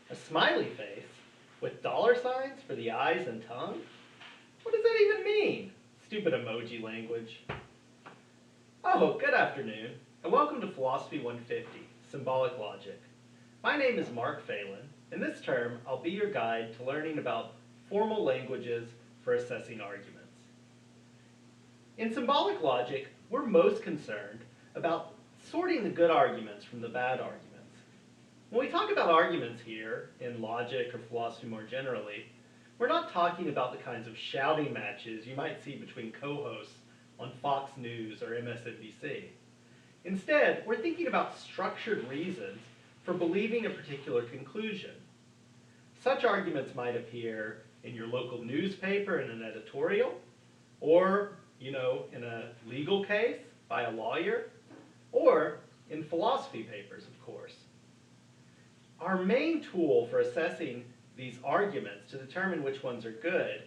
A smiley face? With dollar signs for the eyes and tongue? What does that even mean? Stupid emoji language. Oh, good afternoon, and welcome to Philosophy 150, Symbolic Logic. My name is Mark Phelan, and this term I'll be your guide to learning about formal languages for assessing arguments. In symbolic logic, we're most concerned about sorting the good arguments from the bad arguments. When we talk about arguments here, in logic or philosophy more generally, we're not talking about the kinds of shouting matches you might see between co-hosts on Fox News or MSNBC. Instead, we're thinking about structured reasons for believing a particular conclusion. Such arguments might appear in your local newspaper in an editorial, or, in a legal case by a lawyer, or in philosophy papers, of course. Our main tool for assessing these arguments to determine which ones are good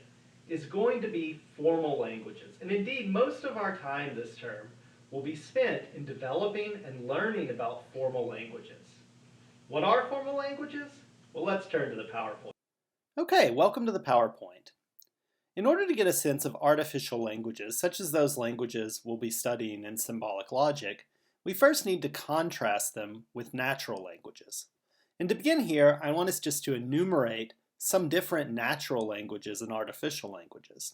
is going to be formal languages. And indeed, most of our time this term will be spent in developing and learning about formal languages. What are formal languages? Well, let's turn to the PowerPoint. Okay, welcome to the PowerPoint. In order to get a sense of artificial languages, such as those languages we'll be studying in symbolic logic, we first need to contrast them with natural languages. And to begin here, I want us just to enumerate some different natural languages and artificial languages.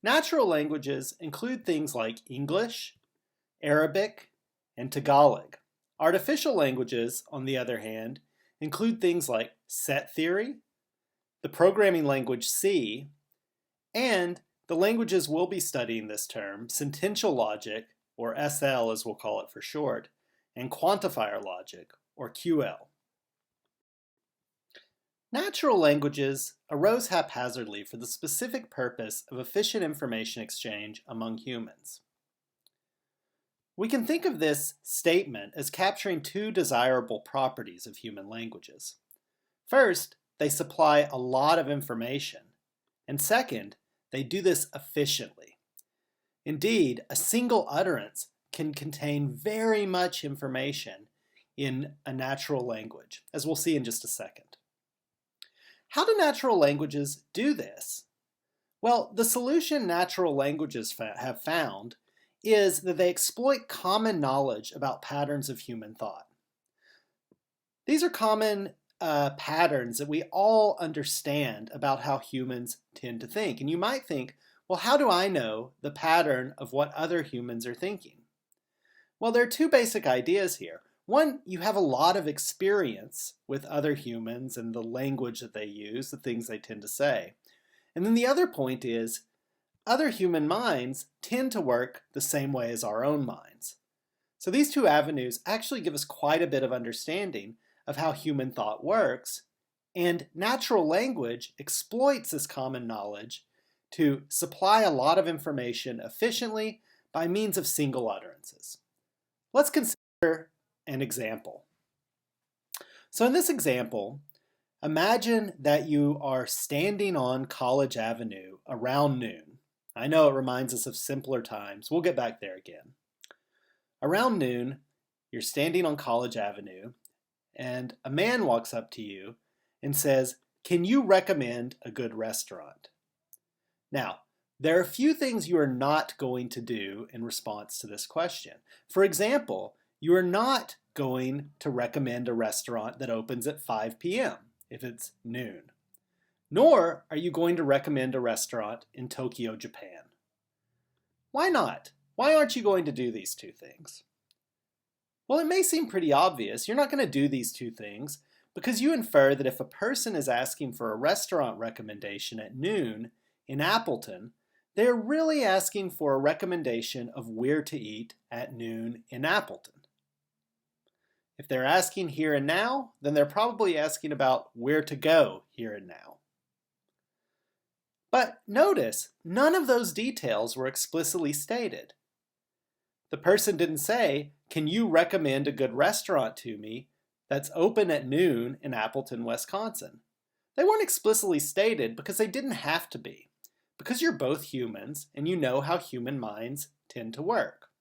Natural languages include things like English, Arabic, and Tagalog. Artificial languages, on the other hand, include things like set theory, the programming language C, and the languages we'll be studying this term, sentential logic, or SL as we'll call it for short, and quantifier logic, or QL. Natural languages arose haphazardly for the specific purpose of efficient information exchange among humans. We can think of this statement as capturing two desirable properties of human languages. First, they supply a lot of information, and second, they do this efficiently. Indeed, a single utterance can contain very much information in a natural language, as we'll see in just a second. How do natural languages do this? Well, the solution natural languages have found is that they exploit common knowledge about patterns of human thought. These are common patterns that we all understand about how humans tend to think. And you might think, well, how do I know the pattern of what other humans are thinking? Well, there are two basic ideas here. One, you have a lot of experience with other humans and the language that they use, the things they tend to say. And then the other point is, other human minds tend to work the same way as our own minds. So these two avenues actually give us quite a bit of understanding of how human thought works, and natural language exploits this common knowledge to supply a lot of information efficiently by means of single utterances. Let's consider an example. So in this example, imagine that you are standing on College Avenue around noon. I know it reminds us of simpler times. We'll get back there again. Around noon, you're standing on College Avenue, and a man walks up to you and says, "Can you recommend a good restaurant?" Now, there are a few things you are not going to do in response to this question. For example, you are not going to recommend a restaurant that opens at 5 p.m. if it's noon. Nor are you going to recommend a restaurant in Tokyo, Japan. Why not? Why aren't you going to do these two things? Well, it may seem pretty obvious. You're not going to do these two things because you infer that if a person is asking for a restaurant recommendation at noon in Appleton, they're really asking for a recommendation of where to eat at noon in Appleton. If they're asking here and now, then they're probably asking about where to go here and now. But notice, none of those details were explicitly stated. The person didn't say, "Can you recommend a good restaurant to me that's open at noon in Appleton, Wisconsin?" They weren't explicitly stated because they didn't have to be, because you're both humans and you know how human minds tend to work.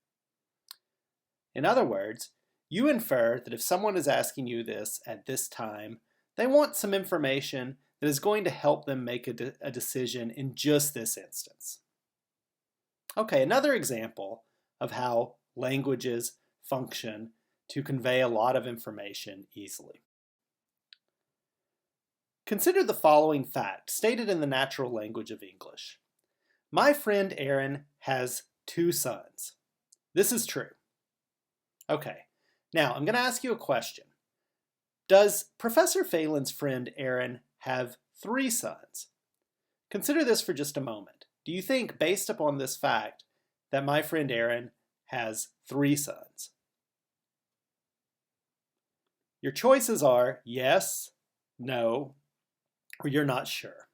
In other words, you infer that if someone is asking you this at this time, They want some information that is going to help them make a decision in just this instance. Okay, another example of how languages function to convey a lot of information easily. Consider the following fact stated in the natural language of English. My friend Aaron has 2 sons. This is true. Okay, now I'm going to ask you a question. Does Professor Phelan's friend Aaron have 3 sons? Consider this for just a moment. Do you think, based upon this fact, that my friend Aaron has 3 sons? Your choices are yes, no, or you're not sure.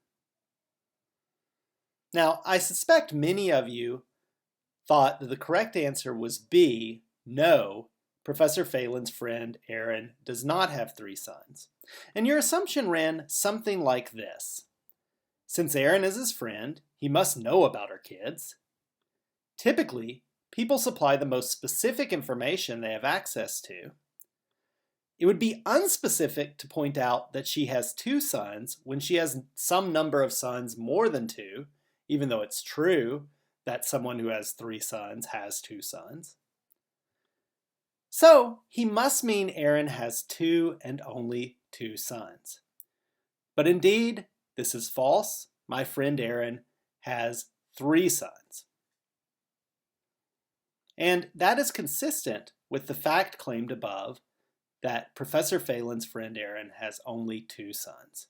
Now, I suspect many of you thought that the correct answer was B, no, Professor Phelan's friend Aaron does not have 3 sons. And your assumption ran something like this. Since Aaron is his friend, he must know about her kids. Typically, people supply the most specific information they have access to. It would be unspecific to point out that she has 2 sons when she has some number of sons more than 2, even though it's true that someone who has 3 sons has 2 sons. So, he must mean Aaron has 2 and only 2 sons. But indeed, this is false. My friend Aaron has 3 sons. And that is consistent with the fact claimed above that Professor Phelan's friend Aaron has only 2 sons.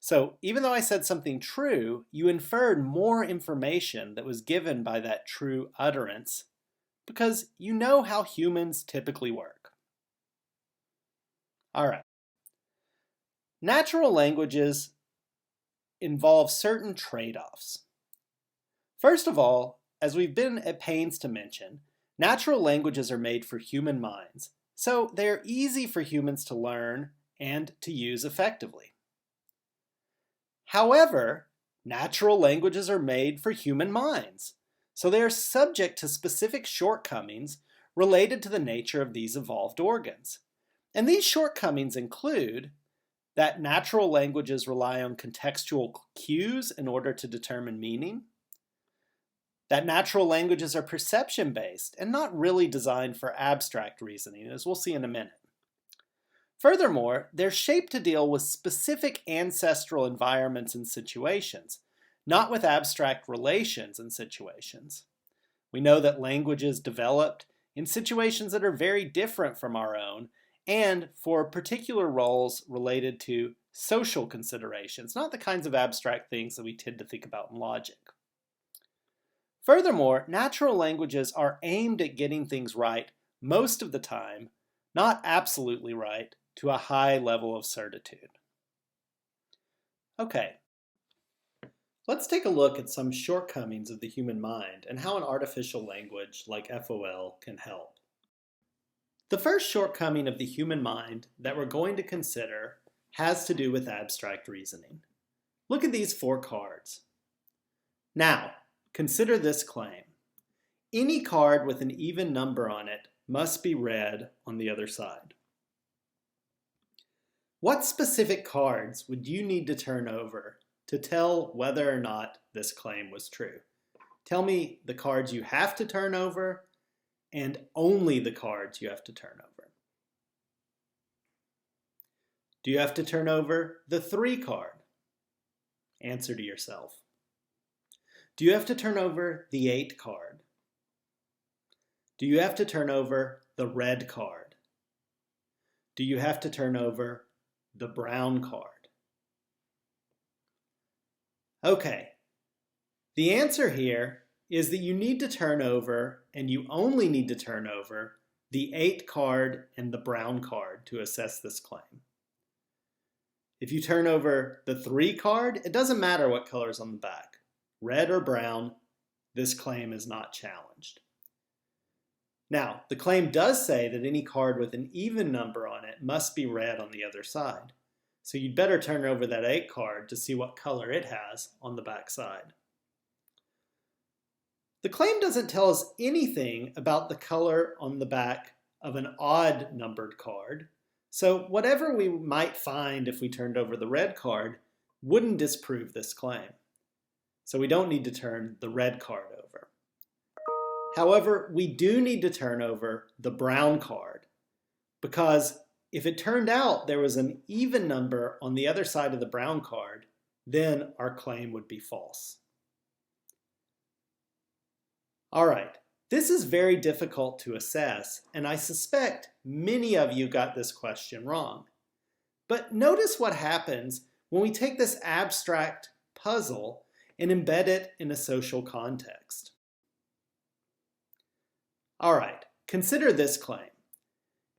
So even though I said something true, you inferred more information that was given by that true utterance because you know how humans typically work. All right. Natural languages involve certain trade-offs. First of all, as we've been at pains to mention, natural languages are made for human minds, so they're easy for humans to learn and to use effectively. However, natural languages are made for human minds, so they are subject to specific shortcomings related to the nature of these evolved organs. And these shortcomings include that natural languages rely on contextual cues in order to determine meaning, that natural languages are perception-based and not really designed for abstract reasoning, as we'll see in a minute. Furthermore, they're shaped to deal with specific ancestral environments and situations, not with abstract relations and situations. We know that languages developed in situations that are very different from our own and for particular roles related to social considerations, not the kinds of abstract things that we tend to think about in logic. Furthermore, natural languages are aimed at getting things right most of the time, not absolutely right, to a high level of certitude. Okay, let's take a look at some shortcomings of the human mind and how an artificial language like FOL can help. The first shortcoming of the human mind that we're going to consider has to do with abstract reasoning. Look at these 4 cards. Now, consider this claim. Any card with an even number on it must be read on the other side. What specific cards would you need to turn over to tell whether or not this claim was true? Tell me the cards you have to turn over and only the cards you have to turn over. Do you have to turn over the 3 card? Answer to yourself. Do you have to turn over the 8 card? Do you have to turn over the red card? Do you have to turn over the brown card? Okay, the answer here is that you need to turn over, and you only need to turn over, the 8 card and the brown card to assess this claim. If you turn over the 3 card, it doesn't matter what color is on the back. Red or brown, this claim is not challenged. Now, the claim does say that any card with an even number on it must be read on the other side. So you'd better turn over that 8 card to see what color it has on the back side. The claim doesn't tell us anything about the color on the back of an odd numbered card, So whatever we might find if we turned over the red card wouldn't disprove this claim. So we don't need to turn the red card over. However, we do need to turn over the brown card, because if it turned out there was an even number on the other side of the brown card, then our claim would be false. All right, this is very difficult to assess, and I suspect many of you got this question wrong. But notice what happens when we take this abstract puzzle and embed it in a social context. All right, consider this claim.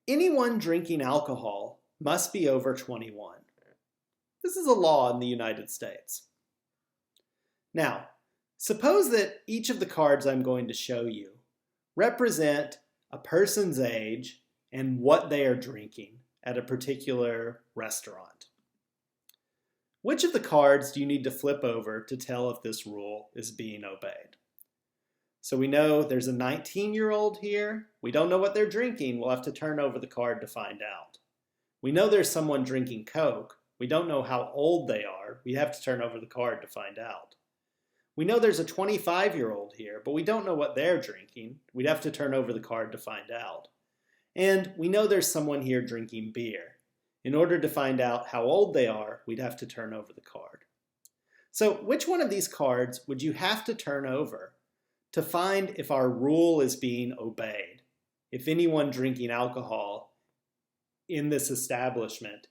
Anyone drinking alcohol must be over 21. This is a law in the United States. Now, suppose that each of the cards I'm going to show you represent a person's age and what they are drinking at a particular restaurant. Which of the cards do you need to flip over to tell if this rule is being obeyed? So we know there's a 19-year-old here. We don't know what they're drinking. We'll have to turn over the card to find out. We know there's someone drinking Coke. We don't know how old they are. We have to turn over the card to find out. We know there's a 25-year-old here, but we don't know what they're drinking. We'd have to turn over the card to find out. And we know there's someone here drinking beer. In order to find out how old they are, we'd have to turn over the card. So which one of these cards would you have to turn over to find if our rule is being obeyed? If anyone drinking alcohol in this establishment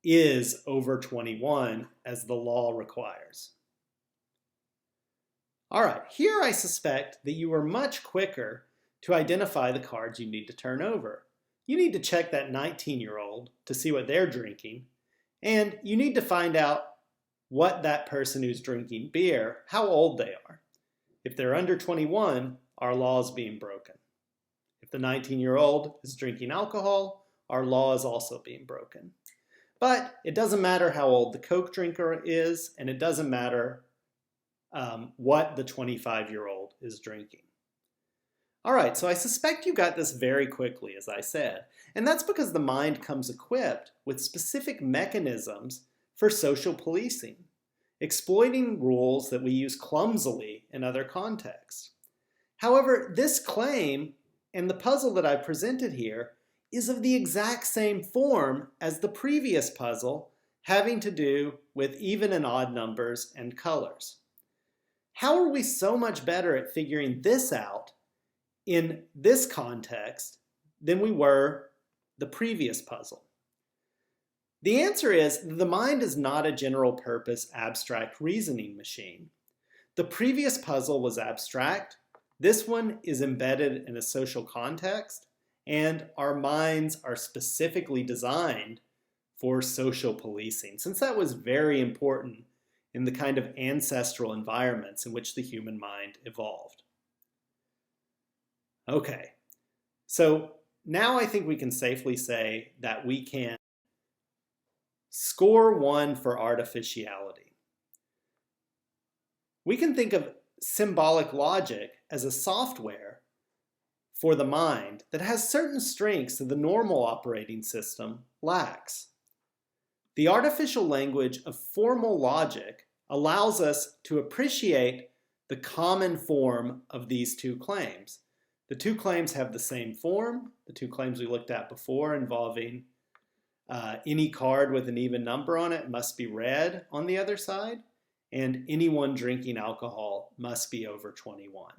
is over 21 as the law requires. All right, here I suspect that you were much quicker to identify the cards you need to turn over. You need to check that 19-year-old to see what they're drinking, and you need to find out what that person who's drinking beer, how old they are. If they're under 21, our law is being broken. If the 19-year-old is drinking alcohol, our law is also being broken. But it doesn't matter how old the Coke drinker is, and it doesn't matter what the 25-year-old is drinking. All right, so I suspect you got this very quickly, as I said, and that's because the mind comes equipped with specific mechanisms for social policing, exploiting rules that we use clumsily in other contexts. However, this claim and the puzzle that I presented here is of the exact same form as the previous puzzle having to do with even and odd numbers and colors. How are we so much better at figuring this out in this context than we were the previous puzzle? The answer is the mind is not a general purpose abstract reasoning machine. The previous puzzle was abstract. This one is embedded in a social context, and our minds are specifically designed for social policing, since that was very important in the kind of ancestral environments in which the human mind evolved. Okay, so now I think we can safely say that we can score 1 for artificiality. We can think of symbolic logic as a software for the mind that has certain strengths that the normal operating system lacks. The artificial language of formal logic allows us to appreciate the common form of these two claims. The two claims have the same form. The two claims we looked at before involving any card with an even number on it must be red on the other side, and anyone drinking alcohol must be over 21.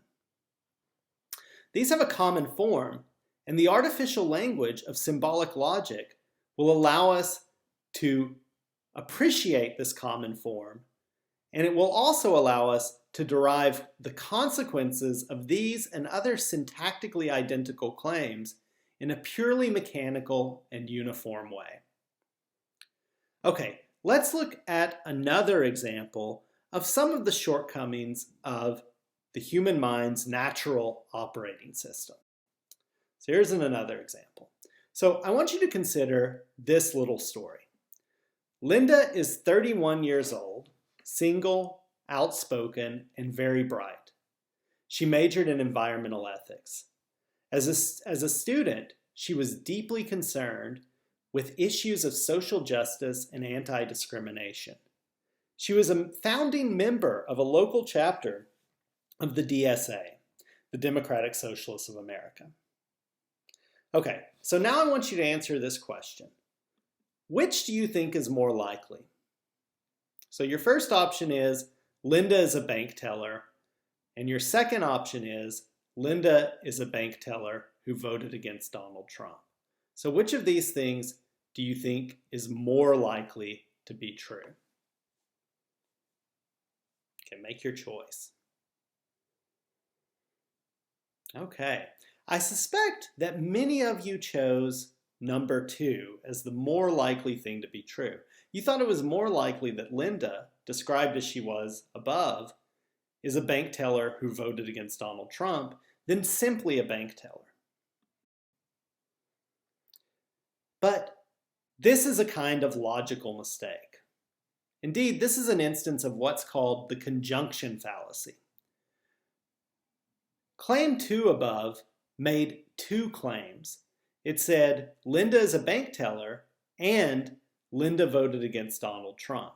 These have a common form, and the artificial language of symbolic logic will allow us to appreciate this common form, and it will also allow us to derive the consequences of these and other syntactically identical claims in a purely mechanical and uniform way. Okay, let's look at another example of some of the shortcomings of the human mind's natural operating system. So here's another example. So I want you to consider this little story. Linda is 31 years old, single, outspoken, and very bright. She majored in environmental ethics. As a student, she was deeply concerned with issues of social justice and anti-discrimination. She was a founding member of a local chapter of the DSA, the Democratic Socialists of America. Okay, so now I want you to answer this question. Which do you think is more likely? So your first option is Linda is a bank teller, and your second option is Linda is a bank teller who voted against Donald Trump. So which of these things do you think is more likely to be true? Okay, make your choice. Okay, I suspect that many of you chose number 2 as the more likely thing to be true. You thought it was more likely that Linda, described as she was above, is a bank teller who voted against Donald Trump than simply a bank teller. But this is a kind of logical mistake. Indeed, this is an instance of what's called the conjunction fallacy. Claim 2 above made 2 claims. It said Linda is a bank teller and Linda voted against Donald Trump.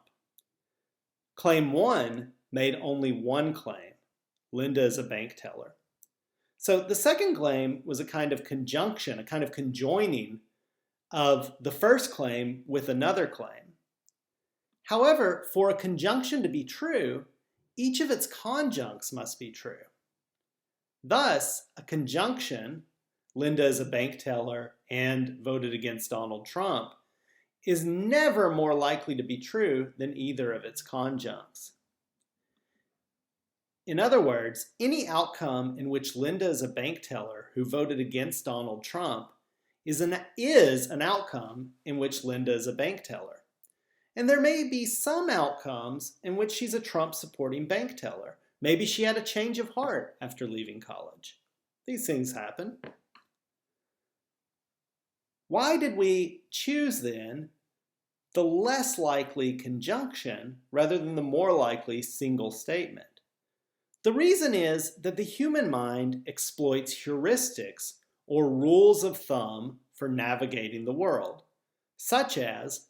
Claim 1 made only 1 claim. Linda is a bank teller. So the second claim was a kind of conjunction, a kind of conjoining of the first claim with another claim. However, for a conjunction to be true, each of its conjuncts must be true. Thus, a conjunction, Linda is a bank teller and voted against Donald Trump, is never more likely to be true than either of its conjuncts. In other words, any outcome in which Linda is a bank teller who voted against Donald Trump is an outcome in which Linda is a bank teller. And there may be some outcomes in which she's a Trump-supporting bank teller. Maybe she had a change of heart after leaving college. These things happen. Why did we choose then the less likely conjunction rather than the more likely single statement? The reason is that the human mind exploits heuristics or rules of thumb for navigating the world, such as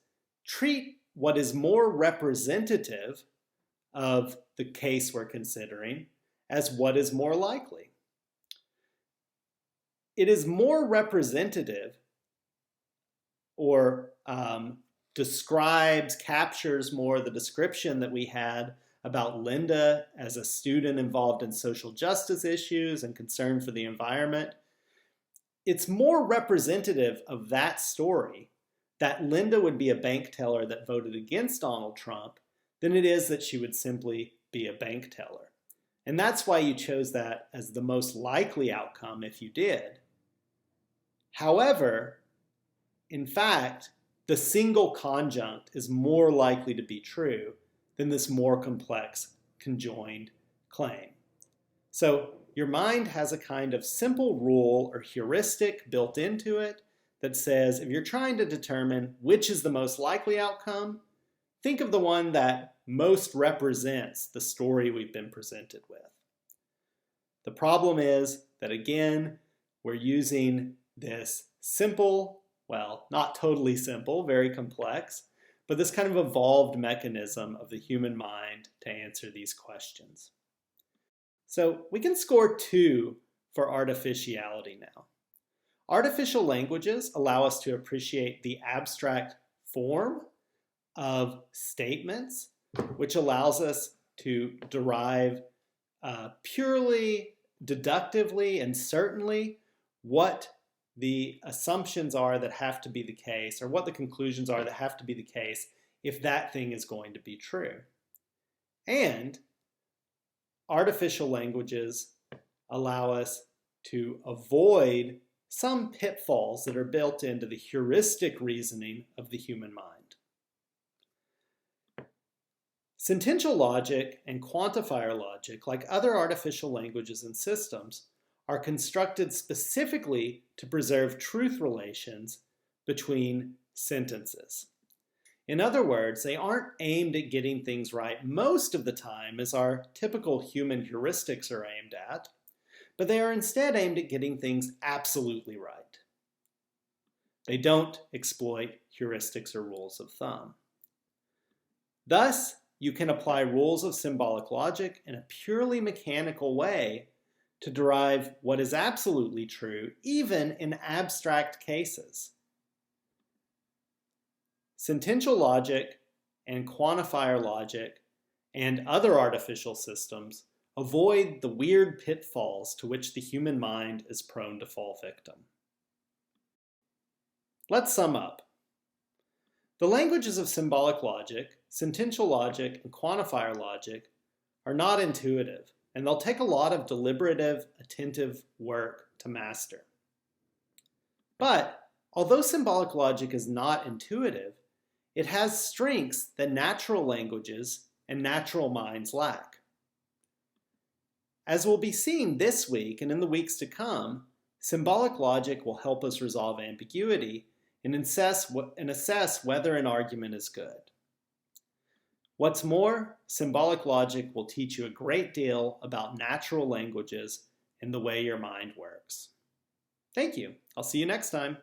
treat what is more representative of the case we're considering as what is more likely. It is more representative or captures more the description that we had about Linda as a student involved in social justice issues and concern for the environment. It's more representative of that story that Linda would be a bank teller that voted against Donald Trump than it is that she would simply be a bank teller. And that's why you chose that as the most likely outcome if you did. However, in fact, the single conjunct is more likely to be true than this more complex conjoined claim. So your mind has a kind of simple rule or heuristic built into it that says if you're trying to determine which is the most likely outcome, think of the one that most represents the story we've been presented with. The problem is that, again, we're using this simple, well, not totally simple, very complex, but this kind of evolved mechanism of the human mind to answer these questions. So we can score 2 for artificiality now. Artificial languages allow us to appreciate the abstract form of statements, which allows us to derive purely deductively and certainly what the assumptions are that have to be the case, or what the conclusions are that have to be the case if that thing is going to be true. And artificial languages allow us to avoid some pitfalls that are built into the heuristic reasoning of the human mind. Sentential logic and quantifier logic, like other artificial languages and systems, are constructed specifically to preserve truth relations between sentences. In other words, they aren't aimed at getting things right most of the time, as our typical human heuristics are aimed at, but they are instead aimed at getting things absolutely right. They don't exploit heuristics or rules of thumb. Thus, you can apply rules of symbolic logic in a purely mechanical way to derive what is absolutely true, even in abstract cases. Sentential logic and quantifier logic and other artificial systems avoid the weird pitfalls to which the human mind is prone to fall victim. Let's sum up. The languages of symbolic logic, sentential logic, and quantifier logic are not intuitive, and they'll take a lot of deliberative, attentive work to master. But although symbolic logic is not intuitive, it has strengths that natural languages and natural minds lack. As will be seen this week and in the weeks to come, symbolic logic will help us resolve ambiguity and assess whether an argument is good. What's more, symbolic logic will teach you a great deal about natural languages and the way your mind works. Thank you. I'll see you next time.